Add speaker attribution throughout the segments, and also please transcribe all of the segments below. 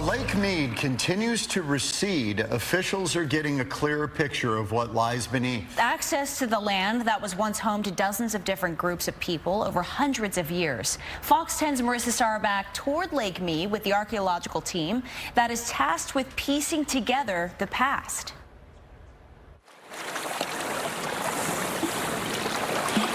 Speaker 1: Lake Mead continues to recede. Officials are getting a clearer picture of what lies beneath.
Speaker 2: Access to the land that was once home to dozens of different groups of people over hundreds of years. Fox 10's Marissa Sarbak toured Lake Mead with the archaeological team that is tasked with piecing together the past.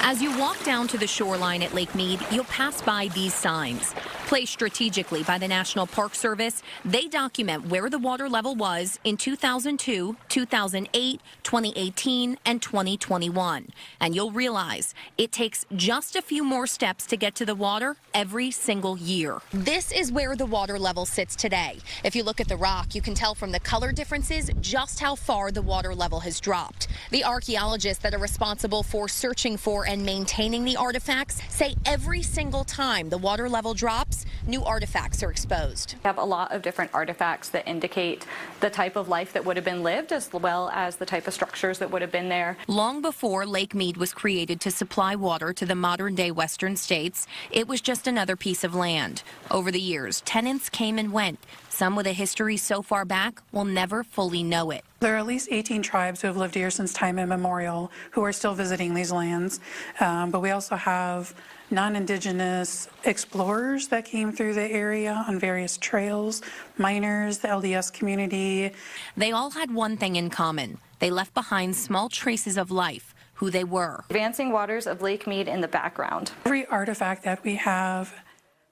Speaker 3: As you walk down to the shoreline at Lake Mead, you'll pass by these signs. Placed strategically by the National Park Service, they document where the water level was in 2002, 2008, 2018, and 2021. And you'll realize it takes just a few more steps to get to the water every single year. This is where the water level sits today. If you look at the rock, you can tell from the color differences just how far the water level has dropped. The archaeologists that are responsible for searching for and maintaining the artifacts say every single time the water level drops, new artifacts are exposed.
Speaker 4: We have a lot of different artifacts that indicate the type of life that would have been lived, as well as the type of structures that would have been there.
Speaker 3: Long before Lake Mead was created to supply water to the modern-day western states, it was just another piece of land. Over the years, tenants came and went. Some with a history so far back will never fully know it.
Speaker 5: There are at least 18 tribes who have lived here since time immemorial who are still visiting these lands. But we also have non-Indigenous explorers that came through the area on various trails, miners, the LDS community.
Speaker 3: They all had one thing in common. They left behind small traces of life, who they were.
Speaker 4: Advancing waters of Lake Mead in the background.
Speaker 5: Every artifact that we have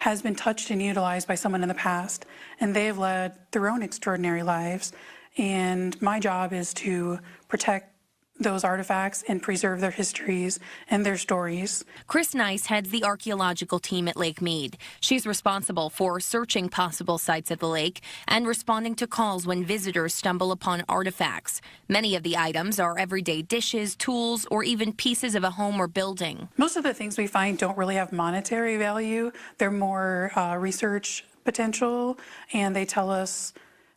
Speaker 5: has been touched and utilized by someone in the past, and they have led their own extraordinary lives. And my job is to protect those artifacts and preserve their histories and their stories.
Speaker 3: Chris Nice heads the archaeological team at Lake Mead. She's responsible for searching possible sites at the lake and responding to calls when visitors stumble upon artifacts. Many of the items are everyday dishes, tools, or even pieces of a home or building.
Speaker 5: Most of the things we find don't really have monetary value. They're more research potential, and they tell us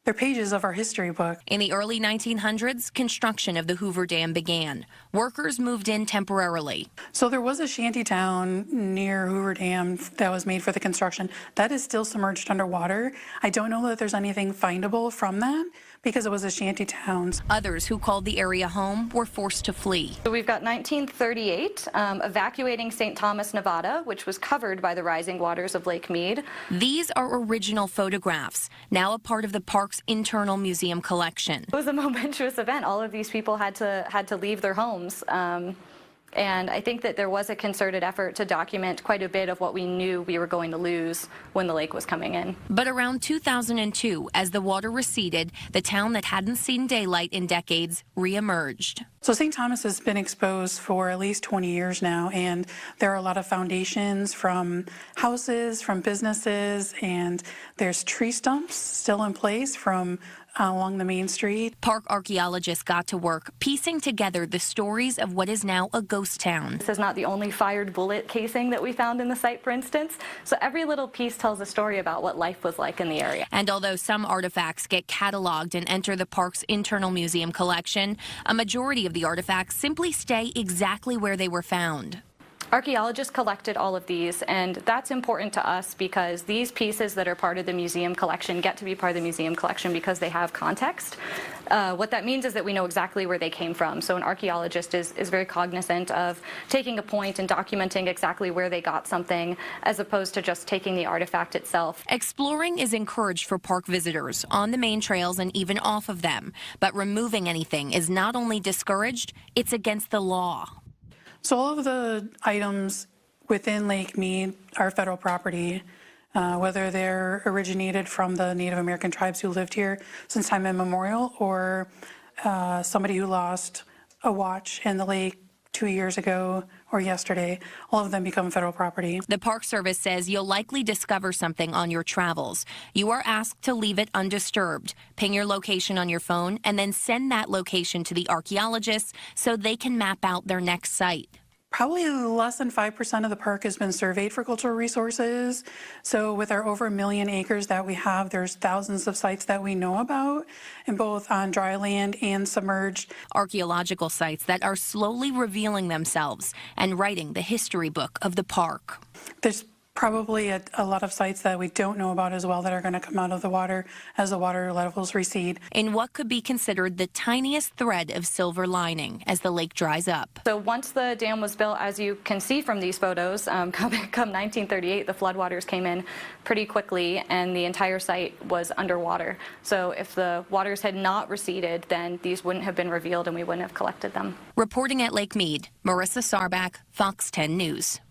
Speaker 5: they're pages of our history book.
Speaker 3: In the early 1900s, construction of the Hoover Dam began. Workers moved in temporarily.
Speaker 5: So there was a shanty town near Hoover Dam that was made for the construction. That is still submerged underwater. I don't know that there's anything findable from that because it was a shanty town.
Speaker 3: Others who called the area home were forced to flee.
Speaker 4: So we've got 1938, evacuating St. Thomas, Nevada, which was covered by the rising waters of Lake Mead.
Speaker 3: These are original photographs, now a part of the park's internal museum collection.
Speaker 4: It was a momentous event. All of these people had to leave their homes. And I think that there was a concerted effort to document quite a bit of what we knew we were going to lose when the lake was coming in.
Speaker 3: But around 2002, as the water receded, the town that hadn't seen daylight in decades reemerged.
Speaker 5: So St. Thomas has been exposed for at least 20 years now, and there are a lot of foundations from houses, from businesses, and there's tree stumps still in place from along the main street.
Speaker 3: Park archaeologists got to work piecing together the stories of what is now a ghost town.
Speaker 4: This is not the only fired bullet casing that we found in the site, for instance. So every little piece tells a story about what life was like in the area.
Speaker 3: And although some artifacts get cataloged and enter the park's internal museum collection, a majority of the artifacts simply stay exactly where they were found.
Speaker 4: Archaeologists collected all of these, and that's important to us because these pieces that are part of the museum collection get to be part of the museum collection because they have context. What that means is that we know exactly where they came from. So an archaeologist is very cognizant of taking a point and documenting exactly where they got something as opposed to just taking the artifact itself.
Speaker 3: Exploring is encouraged for park visitors on the main trails and even off of them. But removing anything is not only discouraged, it's against the law.
Speaker 5: So all of the items within Lake Mead are federal property, whether they're originated from the Native American tribes who lived here since time immemorial or somebody who lost a watch in the lake 2 years ago or yesterday. All of them become federal property.
Speaker 3: The Park Service says you'll likely discover something on your travels. You are asked to leave it undisturbed. Ping your location on your phone and then send that location to the archaeologists so they can map out their next site.
Speaker 5: Probably less than 5% of the park has been surveyed for cultural resources. So with our over 1 million acres that we have, there's thousands of sites that we know about, and both on dry land and submerged.
Speaker 3: Archaeological sites that are slowly revealing themselves and writing the history book of the park.
Speaker 5: There's probably a lot of sites that we don't know about as well that are going to come out of the water as the water levels recede.
Speaker 3: In what could be considered the tiniest thread of silver lining as the lake dries up.
Speaker 4: So once the dam was built, as you can see from these photos, come 1938, the floodwaters came in pretty quickly and the entire site was underwater. So if the waters had not receded, then these wouldn't have been revealed and we wouldn't have collected them.
Speaker 3: Reporting at Lake Mead, Marissa Sarbak, Fox 10 News.